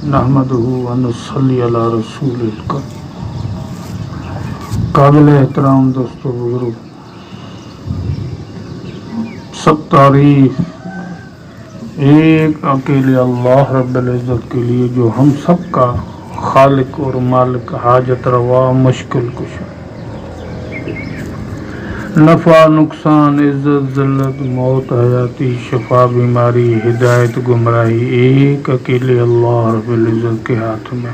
نحمدہ و نصلی علی رسول الکریم۔ قابل احترام دوستو بزرگ، سب تعریف ایک اکیلے اللہ رب العزت کے لیے جو ہم سب کا خالق اور مالک، حاجت روا، مشکل کشا، نفع نقصان، عزت ذلت، موت حیاتی، شفا بیماری، ہدایت گمراہی، ایک اکیلے اللہ رب العزت کے ہاتھ میں۔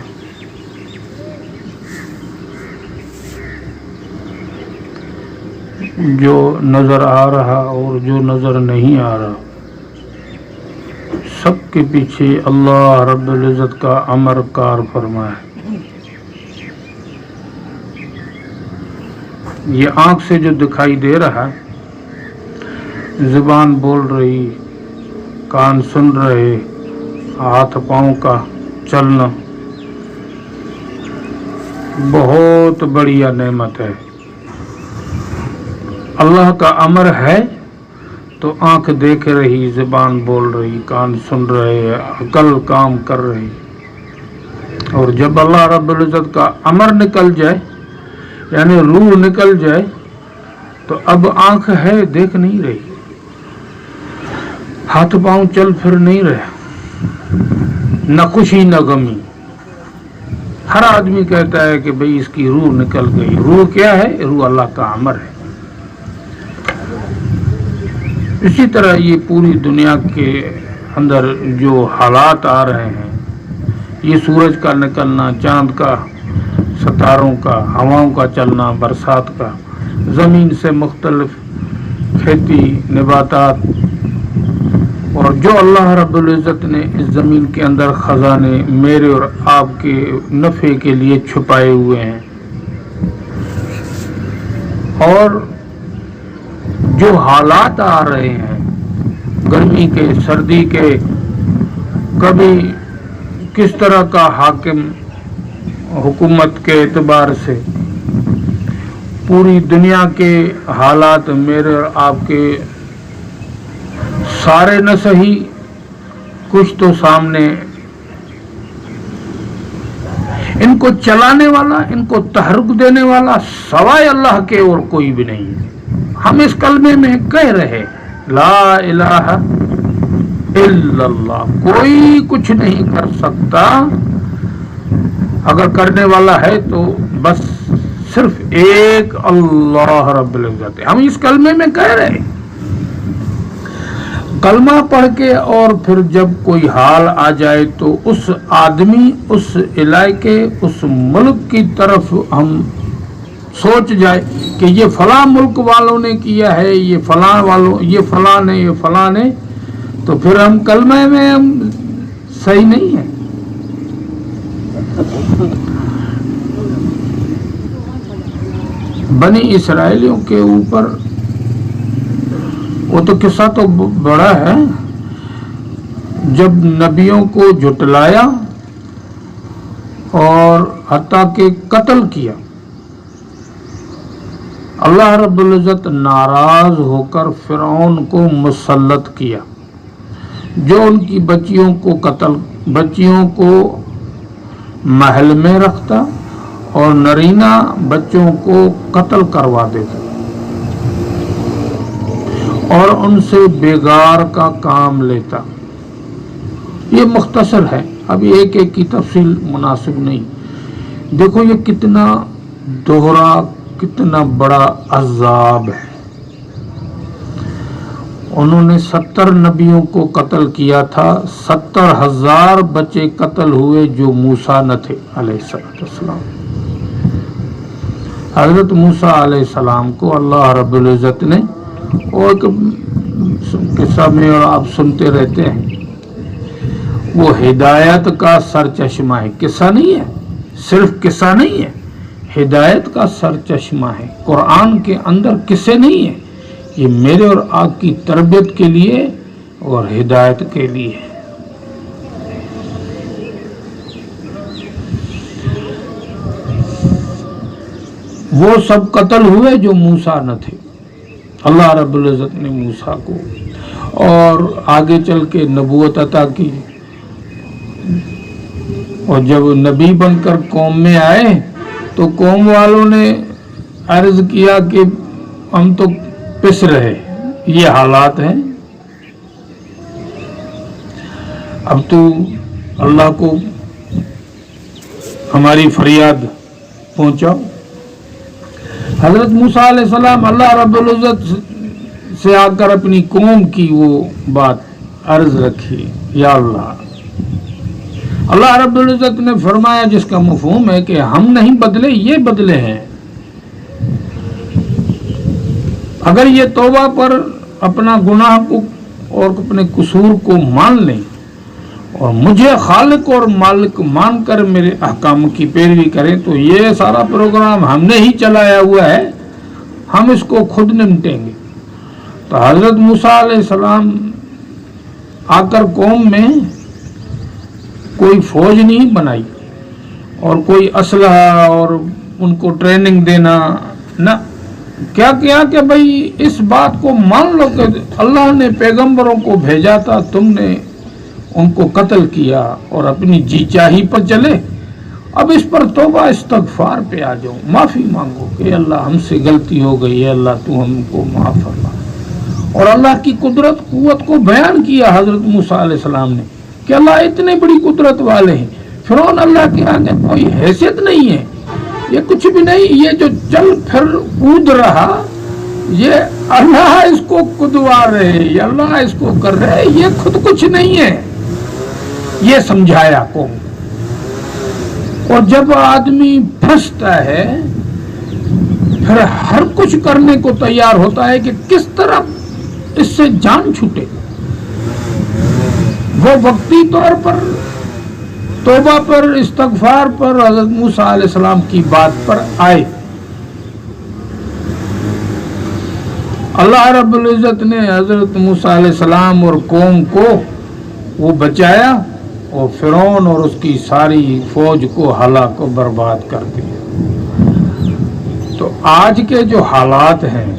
جو نظر آ رہا اور جو نظر نہیں آ رہا، سب کے پیچھے اللہ رب العزت کا امر کار فرما ہے۔ یہ آنکھ سے جو دکھائی دے رہا، زبان بول رہی، کان سن رہے، ہاتھ پاؤں کا چلنا بہت بڑیا نعمت ہے۔ اللہ کا امر ہے تو آنکھ دیکھ رہی، زبان بول رہی، کان سن رہے، عقل کام کر رہی، اور جب اللہ رب العزت کا امر نکل جائے یعنی روح نکل جائے تو اب آنکھ ہے دیکھ نہیں رہی، ہاتھ پاؤں چل پھر نہیں رہے، نہ خوشی نہ غمی۔ ہر آدمی کہتا ہے کہ بھئی اس کی روح نکل گئی۔ روح کیا ہے؟ روح اللہ کا امر ہے۔ اسی طرح یہ پوری دنیا کے اندر جو حالات آ رہے ہیں، یہ سورج کا نکلنا، چاند کا، ستاروں کا، ہواؤں کا چلنا، برسات کا، زمین سے مختلف کھیتی، نباتات، اور جو اللہ رب العزت نے اس زمین کے اندر خزانے میرے اور آپ کے نفع کے لیے چھپائے ہوئے ہیں، اور جو حالات آ رہے ہیں گرمی کے، سردی کے، کبھی کس طرح کا حاکم حکومت کے اعتبار سے، پوری دنیا کے حالات میرے اور آپ کے سارے نہ صحیح، کچھ تو سامنے، ان کو چلانے والا، ان کو تحرک دینے والا سوائے اللہ کے اور کوئی بھی نہیں ہے۔ ہم اس کلمے میں کہہ رہے لا الہ الا اللہ، کوئی کچھ نہیں کر سکتا، اگر کرنے والا ہے تو بس صرف ایک اللہ رب العزت ہے۔ ہم اس کلمے میں کہہ رہے، کلمہ پڑھ کے اور پھر جب کوئی حال آ جائے تو اس آدمی، اس علاقے، اس ملک کی طرف ہم سوچ جائے کہ یہ فلاں ملک والوں نے کیا ہے، یہ فلاں والوں، یہ فلاں نے، یہ فلاں نے، تو پھر ہم کلمہ میں ہم صحیح نہیں ہیں۔ بنی اسرائیلیوں کے اوپر وہ تو قصہ تو بڑا ہے، جب نبیوں کو جھٹلایا اور حتیٰ کہ قتل کیا، اللہ رب العزت ناراض ہو کر فرعون کو مسلط کیا، جو ان کی بچیوں کو بچیوں کو محل میں رکھتا اور نرینہ بچوں کو قتل کروا دیتا اور ان سے بیگار کا کام لیتا۔ یہ مختصر ہے، ابھی ایک ایک کی تفصیل مناسب نہیں۔ دیکھو یہ کتنا دوہرا، کتنا بڑا عذاب ہے۔ انہوں نے 70 نبیوں کو قتل کیا تھا، 70,000 بچے قتل ہوئے جو موسیٰ نہ تھے علیہ السلام۔ حضرت موسیٰ علیہ السلام کو اللہ رب العزت نے، اور قصہ میں اور آپ سنتے رہتے ہیں، وہ ہدایت کا سرچشمہ ہے، قصہ نہیں ہے، صرف قصہ نہیں ہے، ہدایت کا سرچشمہ ہے۔ قرآن کے اندر قصے نہیں ہیں، یہ میرے اور آپ کی تربیت کے لیے اور ہدایت کے لیے ہے۔ وہ سب قتل ہوئے جو موسیٰ نہ تھے۔ اللہ رب العزت نے موسیٰ کو اور آگے چل کے نبوت عطا کی، اور جب نبی بن کر قوم میں آئے تو قوم والوں نے عرض کیا کہ ہم تو پس رہے، یہ حالات ہیں، اب تو اللہ کو ہماری فریاد پہنچاؤ۔ حضرت موسیٰ علیہ السلام اللہ رب العزت سے آ کر اپنی قوم کی وہ بات عرض رکھی، یا اللہ رب العزت نے فرمایا، جس کا مفہوم ہے کہ ہم نہیں بدلے، یہ بدلے ہیں۔ اگر یہ توبہ پر اپنا گناہ کو اور اپنے قصور کو مان لیں اور مجھے خالق اور مالک مان کر میرے احکام کی پیروی کریں تو یہ سارا پروگرام ہم نے ہی چلایا ہوا ہے، ہم اس کو خود نمٹیں گے۔ تو حضرت موسیٰ علیہ السلام آ کر قوم میں کوئی فوج نہیں بنائی اور کوئی اسلحہ اور ان کو ٹریننگ دینا نہ، کیا کیا کہ بھئی اس بات کو مان لو کہ اللہ نے پیغمبروں کو بھیجا تھا، تم نے ان کو قتل کیا اور اپنی جی چاہی پر چلے، اب اس پر توبہ استغفار پہ آ جاؤ، معافی مانگو کہ اللہ ہم سے غلطی ہو گئی ہے، اللہ تو ہم کو معاف فرما۔ اور اللہ کی قدرت قوت کو بیان کیا حضرت موسیٰ علیہ السلام نے کہ اللہ اتنے بڑی قدرت والے ہیں، فرعون اللہ کے آگے کوئی حیثیت نہیں ہے، یہ کچھ بھی نہیں، یہ جو چل پھر کود رہا یہ اللہ اس کو کدوا رہے، یہ اللہ اس کو کر رہے، یہ خود کچھ نہیں ہے، یہ سمجھایا کو۔ اور جب آدمی پھنستا ہے پھر ہر کچھ کرنے کو تیار ہوتا ہے کہ کس طرح اس سے جان چھوٹے، وہ وقتی طور پر توبہ پر استغفار پر حضرت موسیٰ علیہ السلام کی بات پر آئے۔ اللہ رب العزت نے حضرت موسیٰ علیہ السلام اور قوم کو وہ بچایا اور فرعون اور اس کی ساری فوج کو ہلاک و برباد کر دیا۔ تو آج کے جو حالات ہیں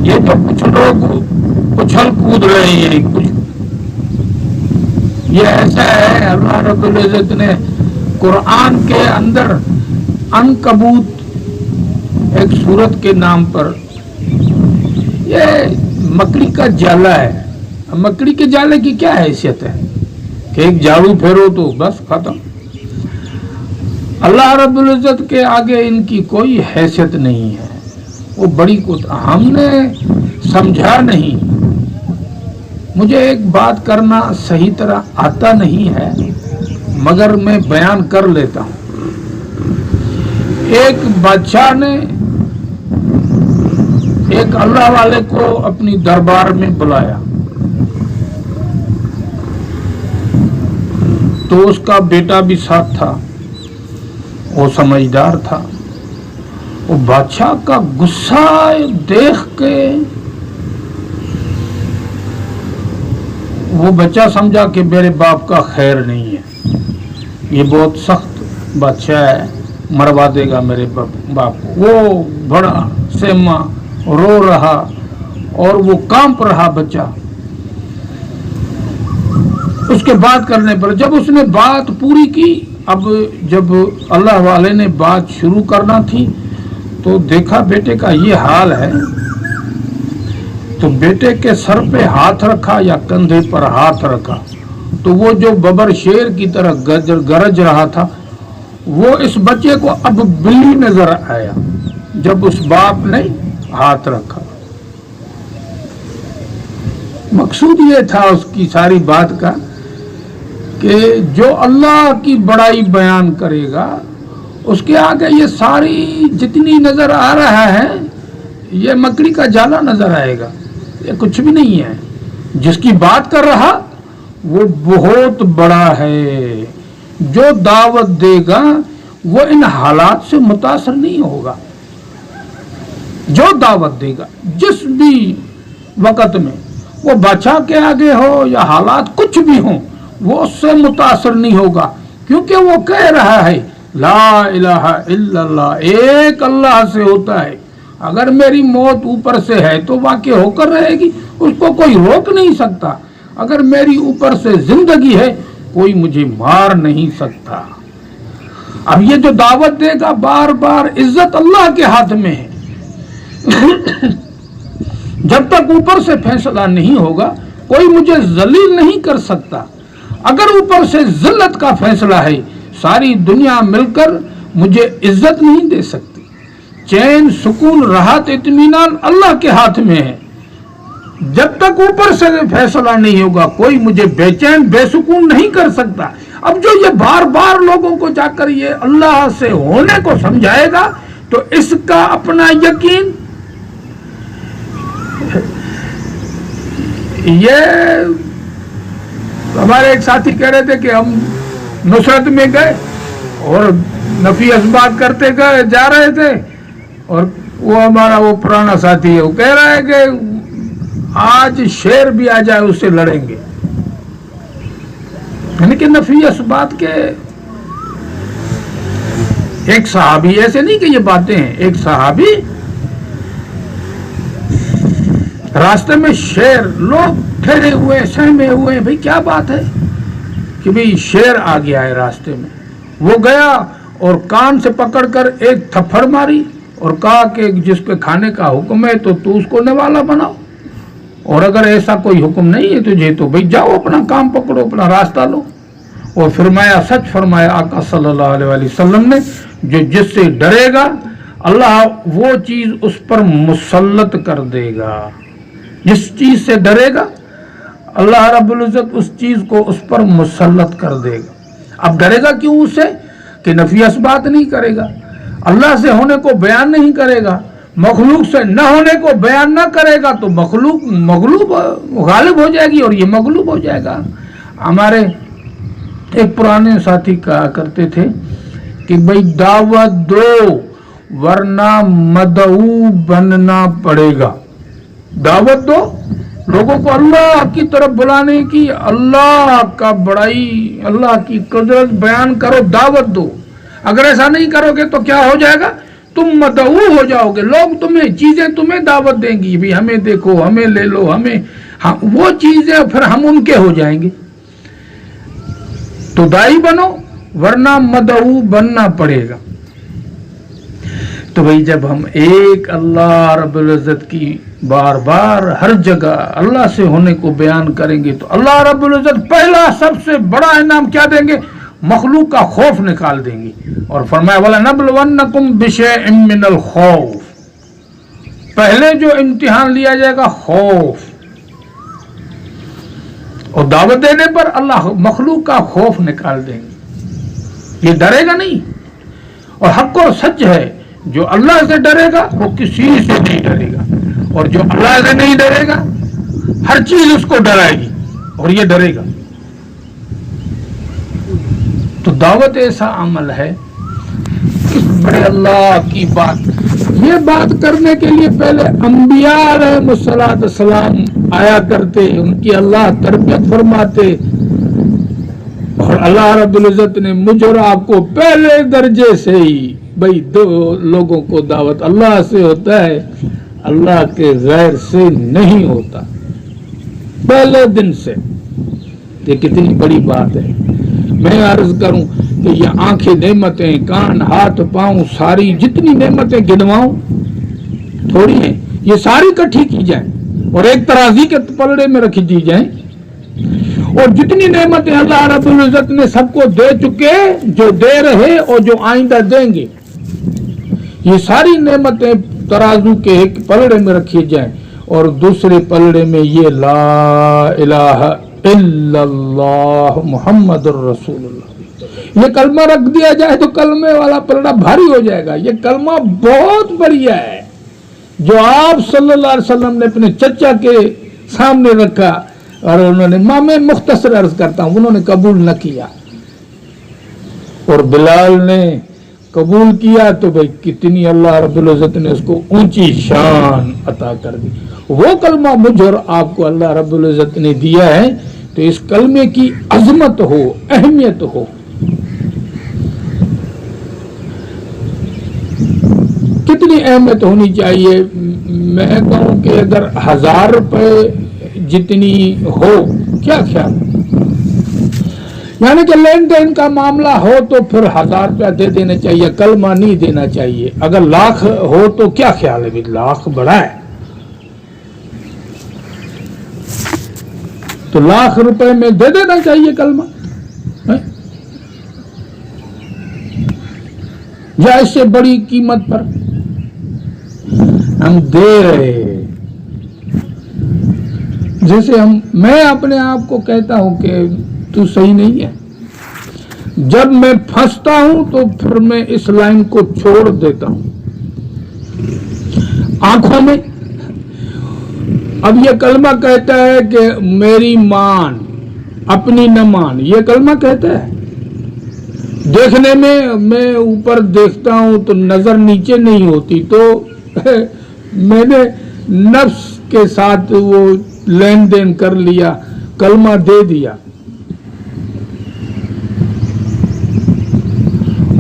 یہ تو کچھ لوگ اچھل کود رہے ہیں، کچھ یہ ایسا ہے، اللہ رب العزت نے قرآن کے اندر عنکبوت ایک سورت کے نام پر، یہ مکڑی کا جالا ہے، مکڑی کے جالے کی کیا حیثیت ہے کہ ایک جھاڑو پھیرو تو بس ختم، اللہ رب العزت کے آگے ان کی کوئی حیثیت نہیں ہے، وہ بڑی ہم نے سمجھا نہیں۔ مجھے ایک بات کرنا صحیح طرح آتا نہیں ہے مگر میں بیان کر لیتا ہوں۔ ایک بادشاہ نے ایک اللہ والے کو اپنی دربار میں بلایا تو اس کا بیٹا بھی ساتھ تھا، وہ سمجھدار تھا، وہ بادشاہ کا غصہ دیکھ کے وہ بچہ سمجھا کہ میرے باپ کا خیر نہیں ہے، یہ بہت سخت بادشاہ ہے، مروا دے گا میرے باپ کو۔ وہ بڑا سہما رو رہا اور وہ کانپ رہا بچہ۔ اس کے بات کرنے پر جب اس نے بات پوری کی، اب جب اللہ والے نے بات شروع کرنا تھی تو دیکھا بیٹے کا یہ حال ہے، تو بیٹے کے سر پہ ہاتھ رکھا یا کندھے پر ہاتھ رکھا تو وہ جو ببر شیر کی طرح گرج رہا تھا وہ اس بچے کو اب بلی نظر آیا جب اس باپ نے ہاتھ رکھا۔ مقصود یہ تھا اس کی ساری بات کا کہ جو اللہ کی بڑائی بیان کرے گا اس کے آگے یہ ساری جتنی نظر آ رہا ہے یہ مکڑی کا جالا نظر آئے گا، یہ کچھ بھی نہیں ہے۔ جس کی بات کر رہا وہ بہت بڑا ہے، جو دعوت دے گا وہ ان حالات سے متاثر نہیں ہوگا، جو دعوت دے گا جس بھی وقت میں، وہ بادشاہ کے آگے ہو یا حالات کچھ بھی ہوں، وہ اس سے متاثر نہیں ہوگا، کیونکہ وہ کہہ رہا ہے لا الہ الا اللہ، ایک اللہ سے ہوتا ہے، اگر میری موت اوپر سے ہے تو واقع ہو کر رہے گی، اس کو کوئی روک نہیں سکتا، اگر میری اوپر سے زندگی ہے کوئی مجھے مار نہیں سکتا. اب یہ جو دعوت دے گا بار بار، عزت اللہ کے ہاتھ میں ہے. جب تک اوپر سے فیصلہ نہیں ہوگا کوئی مجھے ذلیل نہیں کر سکتا. اگر اوپر سے ذلت کا فیصلہ ہے ساری دنیا مل کر مجھے عزت نہیں دے سکتی. چین، سکون، راحت، اطمینان اللہ کے ہاتھ میں ہے. جب تک اوپر سے فیصلہ نہیں ہوگا کوئی مجھے بے چین بے سکون نہیں کر سکتا. اب جو یہ بار بار لوگوں کو جا کر یہ اللہ سے ہونے کو سمجھائے گا تو اس کا اپنا یقین. یہ ہمارے ایک ساتھی کہہ رہے تھے کہ ہم نصرت میں گئے اور نفی اسبات کرتے گئے جا رہے تھے، اور وہ ہمارا وہ پرانا ساتھی ہے، وہ کہہ رہا ہے کہ آج شیر بھی آ جائے اس سے لڑیں گے. یعنی کہ نفی اسبات کے ایک صحابی، ایسے نہیں کہ یہ باتیں ہیں، ایک صحابی راستے میں شیر، لوگ ٹھہرے ہوئے سہمے ہوئے، بھئی کیا بات ہے کہ بھئی شیر آ گیا ہے راستے میں. وہ گیا اور کان سے پکڑ کر ایک تھپڑ ماری اور کہا کہ جس کے کھانے کا حکم ہے تو اس کو نوالا بناؤ، اور اگر ایسا کوئی حکم نہیں ہے تجھے تو بھئی جاؤ اپنا کام پکڑو، اپنا راستہ لو. اور فرمایا، سچ فرمایا آقا صلی اللہ علیہ وسلم نے، جو جس سے ڈرے گا اللہ وہ چیز اس پر مسلط کر دے گا. جس چیز سے ڈرے گا اللہ رب العزت اس چیز کو اس پر مسلط کر دے گا. اب ڈرے گا کیوں اس سے؟ کہ نفی اسبات نہیں کرے گا، اللہ سے ہونے کو بیان نہیں کرے گا، مخلوق سے نہ ہونے کو بیان نہ کرے گا تو مخلوق مغلوب غالب ہو جائے گی اور یہ مغلوب ہو جائے گا. ہمارے ایک پرانے ساتھی کہا کرتے تھے کہ بھئی دعوت دو ورنہ مدعو بننا پڑے گا. دعوت دو، لوگوں کو اللہ کی طرف بلانے کی، اللہ کا بڑائی، اللہ کی قدرت بیان کرو، دعوت دو. اگر ایسا نہیں کرو گے تو کیا ہو جائے گا؟ تم مدعو ہو جاؤ گے. لوگ تمہیں چیزیں تمہیں دعوت دیں گی، بھی ہمیں دیکھو، ہمیں لے لو، ہمیں وہ چیزیں، پھر ہم ان کے ہو جائیں گے. تو دائی بنو ورنہ مدعو بننا پڑے گا. تو بھئی جب ہم ایک اللہ رب العزت کی بار بار ہر جگہ اللہ سے ہونے کو بیان کریں گے تو اللہ رب العزت پہلا سب سے بڑا انعام کیا دیں گے؟ مخلوق کا خوف نکال دیں گے. اور فرمایا وَلَنَبْلُوَنَّكُمْ بِشَيْءٍ مِّنَ الْخَوْفِ، پہلے جو امتحان لیا جائے گا خوف. اور دعوت دینے پر اللہ مخلوق کا خوف نکال دیں گے، یہ ڈرے گا نہیں. اور حق اور سچ ہے، جو اللہ سے ڈرے گا وہ کسی سے نہیں ڈرے گا، اور جو اللہ سے نہیں ڈرے گا ہر چیز اس کو ڈرائے گی اور یہ ڈرے گا. تو دعوت ایسا عمل ہے، بڑے اللہ کی بات. یہ بات کرنے کے لیے پہلے انبیاء علیہ السلام آیا کرتے، ان کی اللہ تربیت فرماتے، اور اللہ رب العزت نے مجھ اور آپ کو پہلے درجے سے ہی بھئی دو لوگوں کو دعوت اللہ سے ہوتا ہے، اللہ کے غیر سے نہیں ہوتا، پہلے دن سے. یہ کتنی بڑی بات ہے. میں عرض کروں کہ یہ آنکھیں، نعمتیں، کان، ہاتھ، پاؤں، ساری جتنی نعمتیں گنواؤں تھوڑی ہیں، یہ ساری اکٹھی کی جائیں اور ایک ترازی کے پلڑے میں رکھی دی جائیں، اور جتنی نعمتیں اللہ رب العزت نے سب کو دے چکے، جو دے رہے اور جو آئندہ دیں گے، یہ ساری نعمتیں ترازو کے ایک پلڑے میں رکھی جائیں، اور دوسرے پلڑے میں یہ لا الہ الا اللہ محمد الرسول اللہ، یہ کلمہ رکھ دیا جائے تو کلمے والا پلڑا بھاری ہو جائے گا. یہ کلمہ بہت بڑھیا ہے جو آپ صلی اللہ علیہ وسلم نے اپنے چچا کے سامنے رکھا، اور انہوں نے، میں مختصر عرض کرتا ہوں، انہوں نے قبول نہ کیا، اور بلال نے قبول کیا تو بھئی کتنی اللہ رب العزت نے اس کو اونچی شان عطا کر دی. وہ کلمہ مجھ اور آپ کو اللہ رب العزت نے دیا ہے تو اس کلمے کی عظمت ہو، اہمیت ہو. کتنی اہمیت ہونی چاہیے. میں کہوں کہ اگر 1000 روپے جتنی ہو، کیا خیال یعنی کہ لین دین کا معاملہ ہو تو پھر 1000 روپیہ دے دینا چاہیے، کلمہ نہیں دینا چاہیے۔ اگر لاکھ ہو تو کیا خیال ہے؟ لاکھ بڑا ہے، تو لاکھ روپے میں دے دینا چاہیے کلمہ، یا اس سے بڑی قیمت پر ہم دے رہے ہیں۔ جیسے میں اپنے آپ کو کہتا ہوں کہ تو صحیح نہیں ہے، جب میں پھنستا ہوں تو پھر میں اس لائن کو چھوڑ دیتا ہوں آنکھوں میں۔ اب یہ کلمہ کہتا ہے کہ میری مان اپنی نہ مان، یہ کلمہ کہتا ہے۔ دیکھنے میں اوپر دیکھتا ہوں تو نظر نیچے نہیں ہوتی، تو میں نے نفس کے ساتھ وہ لین دین کر لیا، کلمہ دے دیا۔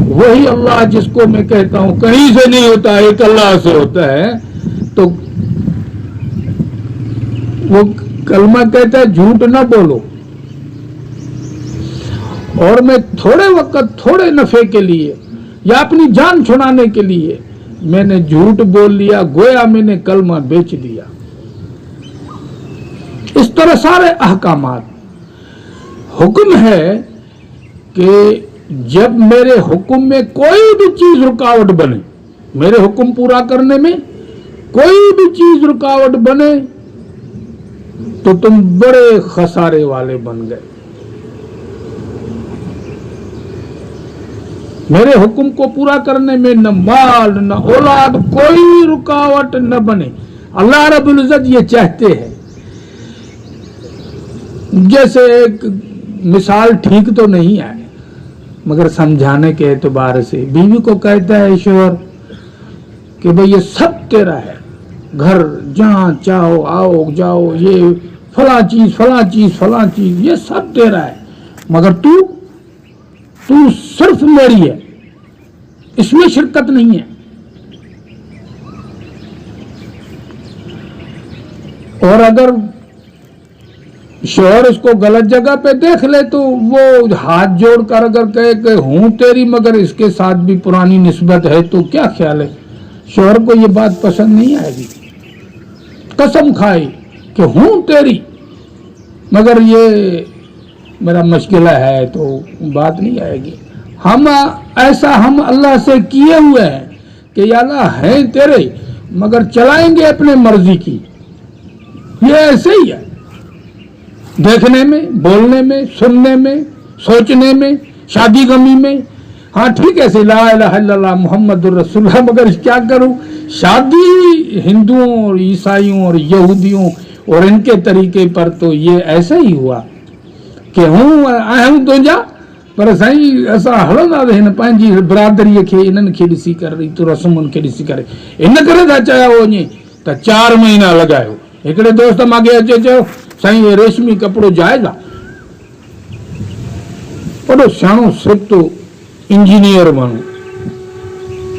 وہی اللہ جس کو میں کہتا ہوں کہیں سے نہیں ہوتا ہے، ایک اللہ سے ہوتا ہے، تو وہ کلمہ کہتا ہے جھوٹ نہ بولو۔ اور میں تھوڑے وقت تھوڑے نفع کے لیے یا اپنی جان چھڑانے کے لیے میں نے جھوٹ بول لیا، گویا میں نے کلمہ بیچ دیا۔ اس طرح سارے احکامات حکم ہے کہ جب میرے حکم میں کوئی بھی چیز رکاوٹ بنے، میرے حکم پورا کرنے میں کوئی بھی چیز رکاوٹ بنے تو تم بڑے خسارے والے بن گئے۔ میرے حکم کو پورا کرنے میں نہ مال نہ اولاد کوئی رکاوٹ نہ بنے۔ اللہ رب العزت یہ چاہتے ہیں، جیسے ایک مثال ٹھیک تو نہیں ہے مگر سمجھانے کے اعتبار سے، بیوی کو کہتا ہے شوہر کہ بھئی یہ سب تیرا ہے، گھر جہاں چاہو آؤ جاؤ، یہ فلاں چیز فلاں چیز فلاں چیز یہ سب تیرا ہے، مگر تو صرف میری ہے، اس میں شرکت نہیں ہے۔ اور اگر شوہر اس کو غلط جگہ پہ دیکھ لے تو وہ ہاتھ جوڑ کر اگر کہے کہ ہوں تیری مگر اس کے ساتھ بھی پرانی نسبت ہے، تو کیا خیال ہے؟ شوہر کو یہ بات پسند نہیں آئے گی۔ قسم کھائی کہ ہوں تیری مگر یہ میرا مشغلہ ہے تو بات نہیں آئے گی۔ ہم اللہ سے کیے ہوئے ہیں کہ یا اللہ ہیں تیرے مگر چلائیں گے اپنے مرضی کی۔ یہ ایسے ہی ہے، دیکھنے میں، بولنے میں، سننے میں، سوچنے میں، شادی غمی میں۔ ہاں ٹھیک ہے لا الہ الا اللہ محمد الرسول اللہ، مگر کیا کروں؟ شادی ہندوؤں اور عیسائیوں اور یہودیوں اور ان کے طریقے پر تو یہ ایسا ہی ہوا کہ ہوں تو جا پر سائیں ایسا ہلندا رہن پنجی برادری کے انن کے ڈسی کر رہی تو رسم ان کے ڈسی کرے ان کرے دا چایا وñي تا 4 مہینا لگايو۔ ایکڑے دوست ماگے اچے چو سائیں ریشمی کپڑو جائز آ، وڏو سياڻو سکھ تو انجینئر بڻو،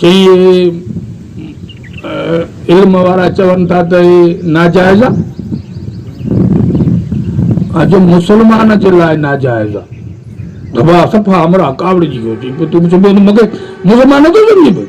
چئي علم وارا چون تھا ته ناجائز آ، جو مسلمان جي لاءِ ناجائز آ۔ دبا صفا امرا کاوڙ جي هو جي تو مجھے مگر مسلمان تو سمجھي پئي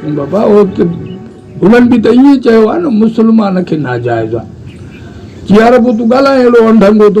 چم بابا او انهن بي ته ائين چيو آ نه مسلمان کي ناجائز آ۔ چيار پو تو ڳالهائي اهڙو انڍنگو تو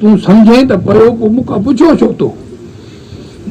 تون سمجھين ته پيو کو مونکا پڇو ڇو تو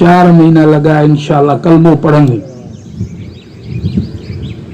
4 مهينا لڳا انشاءالله کلمو پڙهندي۔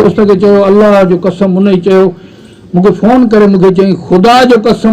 دوست کي چيو الله جو قسم انهي چيو مونکي فون ڪري مونکي چئي خدا جو قسم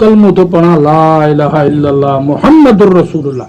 کلمو تو پڙهان لا اله الا الله محمد رسول الله۔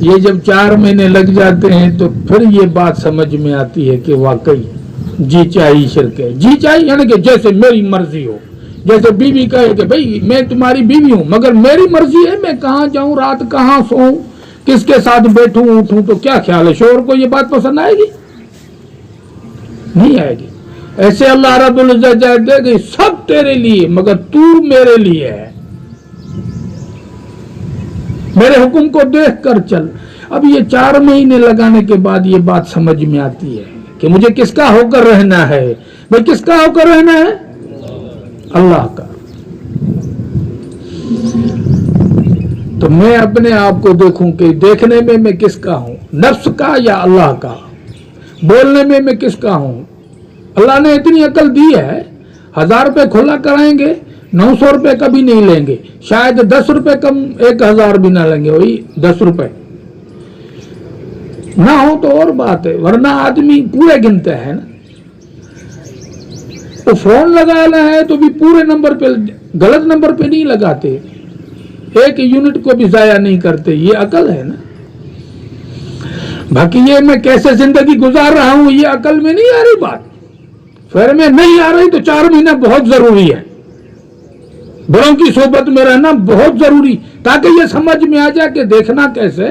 یہ جب 4 مہینے لگ جاتے ہیں تو پھر یہ بات سمجھ میں آتی ہے کہ واقعی جی چاہیے شرک ہے. جی چاہیے یعنی کہ جیسے میری مرضی ہو. جیسے بیوی کہے کہ بھئی میں تمہاری بیوی ہوں مگر میری مرضی ہے میں کہاں جاؤں, رات کہاں سوؤں, کس کے ساتھ بیٹھوں اٹھوں, تو کیا خیال ہے شوہر کو یہ بات پسند آئے گی؟ نہیں آئے گی. ایسے اللہ رب العزت دے گی سب تیرے لیے مگر تو میرے لیے ہے, میرے حکم کو دیکھ کر چل. اب یہ 4 مہینے لگانے کے بعد یہ بات سمجھ میں آتی ہے کہ مجھے کس کا ہو کر رہنا ہے. بھائی کس کا ہو کر رہنا ہے؟ اللہ کا. تو میں اپنے آپ کو دیکھوں کہ دیکھنے میں کس کا ہوں, نفس کا یا اللہ کا. بولنے میں کس کا ہوں. اللہ نے اتنی عقل دی ہے, 1000 روپے کھلا کرائیں گے 900 روپے کبھی نہیں لیں گے, شاید 10 روپے کم 1000 بھی نہ لیں گے, وہی 10 روپے نہ ہو تو اور بات ہے, ورنہ آدمی پورے گنتے ہیں نا. تو فون لگانا ہے تو بھی پورے نمبر پہ, غلط نمبر پہ نہیں لگاتے, 1 یونٹ کو بھی ضائع نہیں کرتے. یہ عقل ہے نا. باقی یہ میں کیسے زندگی گزار رہا ہوں یہ عقل میں نہیں آ رہی بات. پھر میں نہیں آ رہی تو 4 مہینہ بہت ضروری ہے. بڑوں کی صحبت میں رہنا بہت ضروری, تاکہ یہ سمجھ میں آ جائے کہ دیکھنا کیسے,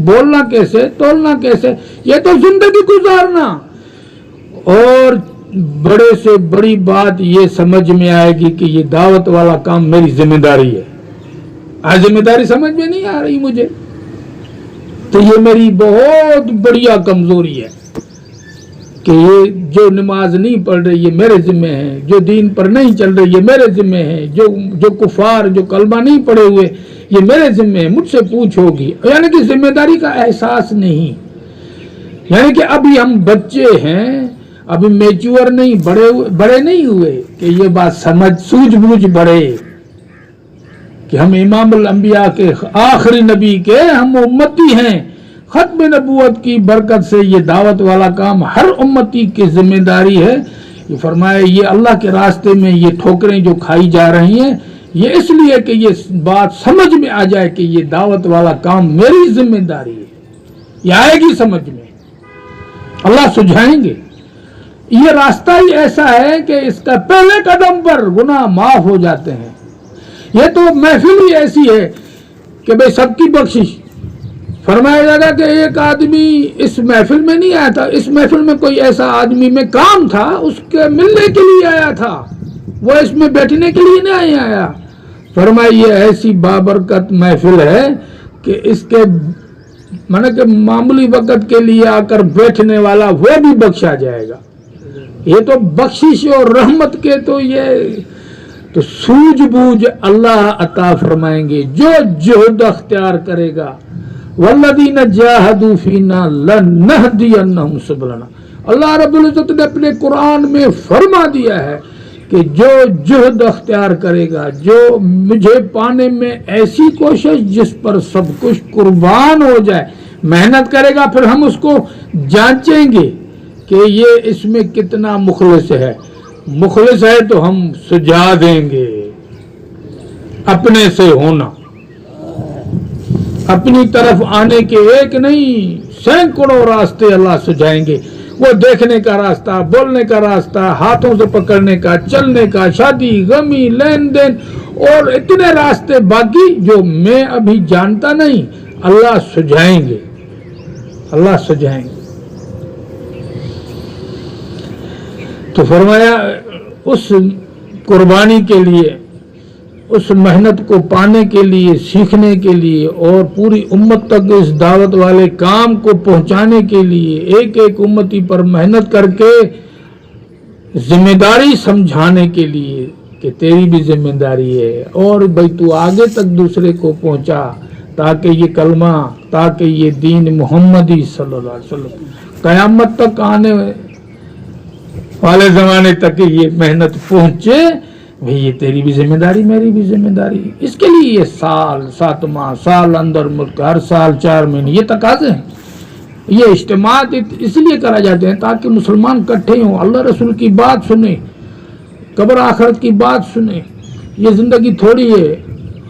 بولنا کیسے, تولنا کیسے, یہ تو زندگی گزارنا. اور بڑے سے بڑی بات یہ سمجھ میں آئے گی کہ یہ دعوت والا کام میری ذمہ داری ہے. آج ذمہ داری سمجھ میں نہیں آ رہی مجھے, تو یہ میری بہت بڑیا کمزوری ہے کہ یہ جو نماز نہیں پڑھ رہی یہ میرے ذمہ ہے, جو دین پر نہیں چل رہی یہ میرے ذمہ ہے, جو کفار جو کلمہ نہیں پڑھے ہوئے یہ میرے ذمہ ہے, مجھ سے پوچھ ہوگی. یعنی کہ ذمہ داری کا احساس نہیں, یعنی کہ ابھی ہم بچے ہیں, ابھی میچور نہیں, بڑے نہیں ہوئے کہ یہ بات سمجھ سوجھ بوجھ بڑھے کہ ہم امام الانبیاء کے آخری نبی کے ہم امتی ہیں. ختم نبوت کی برکت سے یہ دعوت والا کام ہر امتی کی ذمہ داری ہے. یہ فرمایا یہ اللہ کے راستے میں یہ ٹھوکریں جو کھائی جا رہی ہیں یہ اس لیے کہ یہ بات سمجھ میں آ جائے کہ یہ دعوت والا کام میری ذمہ داری ہے. یہ آئے گی سمجھ میں, اللہ سجھائیں گے. یہ راستہ ہی ایسا ہے کہ اس کا پہلے قدم پر گناہ معاف ہو جاتے ہیں. یہ تو محفل ہی ایسی ہے کہ بھئی سب کی بخشش. فرمایا جائے گا کہ ایک آدمی اس محفل میں نہیں آیا تھا, اس محفل میں کوئی ایسا آدمی میں کام تھا, اس کے ملنے کے لیے آیا تھا, وہ اس میں بیٹھنے کے لیے نہیں آیا. فرمایا یہ ایسی بابرکت محفل ہے کہ اس کے مانا کہ معمولی وقت کے لیے آ کر بیٹھنے والا وہ بھی بخشا جائے گا. یہ تو بخشش اور رحمت کے تو یہ تو سوجھ بوجھ اللہ عطا فرمائیں گے جو جہد اختیار کرے گا. والذین جاہدوا فینا لنہدینہم سبلنا. اللہ رب العزت نے اپنے قرآن میں فرما دیا ہے کہ جو جہد اختیار کرے گا, جو مجھے پانے میں ایسی کوشش جس پر سب کچھ قربان ہو جائے, محنت کرے گا, پھر ہم اس کو جانچیں گے کہ یہ اس میں کتنا مخلص ہے. مخلص ہے تو ہم سجا دیں گے. اپنے سے ہونا, اپنی طرف آنے کے ایک نہیں سینکڑوں راستے اللہ سجائیں گے. وہ دیکھنے کا راستہ, بولنے کا راستہ, ہاتھوں سے پکڑنے کا, چلنے کا, شادی غمی لین دین اور اتنے راستے باقی جو میں ابھی جانتا نہیں, اللہ سجائیں گے. اللہ سجائیں گے. تو فرمایا اس قربانی کے لیے, اس محنت کو پانے کے لیے, سیکھنے کے لیے اور پوری امت تک اس دعوت والے کام کو پہنچانے کے لیے ایک ایک امتی پر محنت کر کے ذمہ داری سمجھانے کے لیے کہ تیری بھی ذمہ داری ہے, اور بھائی تو آگے تک دوسرے کو پہنچا تاکہ یہ کلمہ, تاکہ یہ دین محمدی صلی اللہ علیہ وسلم قیامت تک آنے والے زمانے تک یہ محنت پہنچے. بھئی یہ تیری بھی ذمہ داری, میری بھی ذمہ داری. اس کے لیے یہ سال 7 ماہ, سال اندر ملک, ہر سال 4 مہینے یہ تقاضے ہیں. یہ اجتماعات اس لیے کرا جاتے ہیں تاکہ مسلمان اکٹھے ہوں, اللہ رسول کی بات سنیں, قبر آخرت کی بات سنیں. یہ زندگی تھوڑی ہے,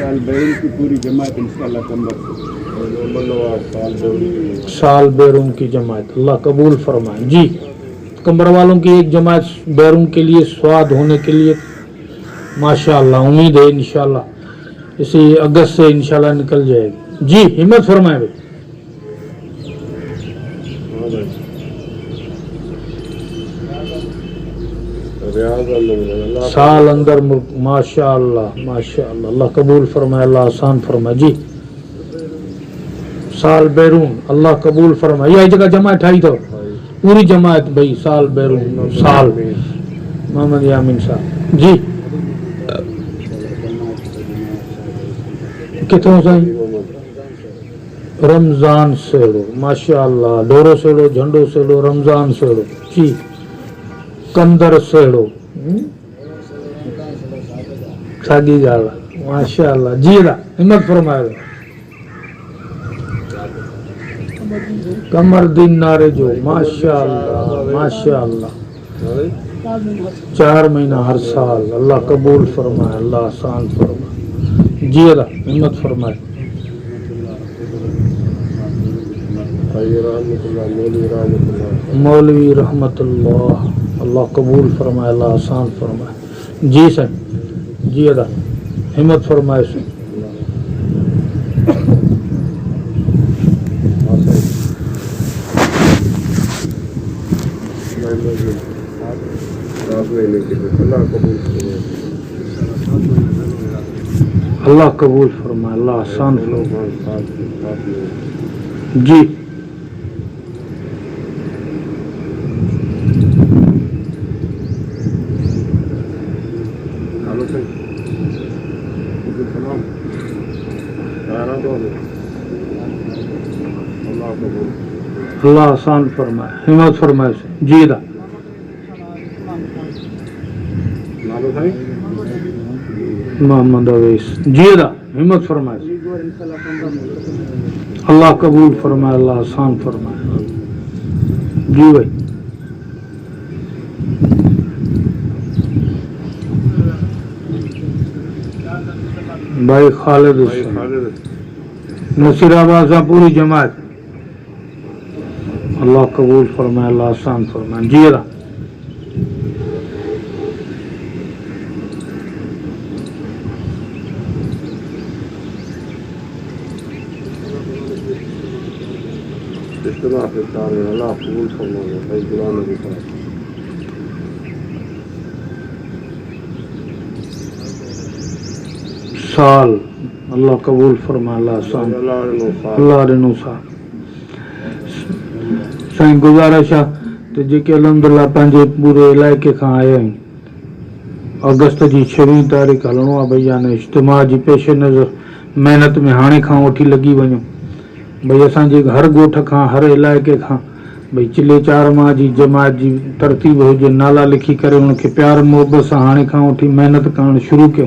سال بیرون کی پوری جماعت انشاءاللہ کمبر سال بیرون کی جماعت اللہ قبول فرمائے. جی کمبر والوں کی ایک جماعت بیرون کے لیے سواد ہونے کے لیے ماشاءاللہ امید ہے انشاءاللہ اسی اگست سے انشاءاللہ نکل جائے گی. جی ہمت فرمائے بھائی. سال اندر ماشاءاللہ ماشاءاللہ اللہ قبول فرمائے اللہ آسان فرمائے. جی سال بیرون اللہ قبول فرمائے. یہ جگہ جماعت ٹھائی تو پوری جماعت بھائی سال بیرون سال محمد یامین صاحب. جی کتوں سائیں رمضان سیڑو ماشاءاللہ ڈورو سیڑو جھنڈو سیڑو رمضان سیڑو. جی کندر سیڑو ساگی گال ماشاءاللہ. جی را ہمت فرمائے. کمر دن نارے جو ماشاءاللہ ماشاءاللہ 4 مہینہ ہر سال اللہ قبول فرمائے اللہ آسان فرمائے. جی را ہمت فرمائے. مولوی رحمت اللہ اللہ قبول فرمائے اللہ آسان فرمائے. جی سر جی ادا ہمت فرمائے سر. اللہ قبول فرمائے اللہ آسان فرمائے. جی اللہ آسان فرمائے ہمت فرمائے سے. جی دا محمد اویس. جی دا ہمت فرمائے سے. اللہ قبول فرمائے اللہ آسان فرمائے. جی بھائی بھائی خالد نصیر آباد سے پوری جماعت اللہ قبول فرمائے اللہ آسان فرمائے. جی را اللہ قبول فرمائے. سال اللہ قبول فرمائے اللہ آسان. اللہ رنو صاحب سائیں گزارش ہے تو جے الحمدللہ پانچے پورے علاقے کھاں آئے ہیں اگست جی 26 تاریخ ہلنو ہے بھئی یعنی اجتماع جی پیش نظر محنت میں ہانے کھاں وٹھی لگی ونجو بھئی اساں جے ہر گوٹھ کھاں ہر علاقے کھاں بھئی چلے 4 ماہ جی جماعت جی ترتیب ہو جے نالا لکھی کرے ان کے پیار محبت سے ہانے کھاں وٹھی محنت کرن شروع کیو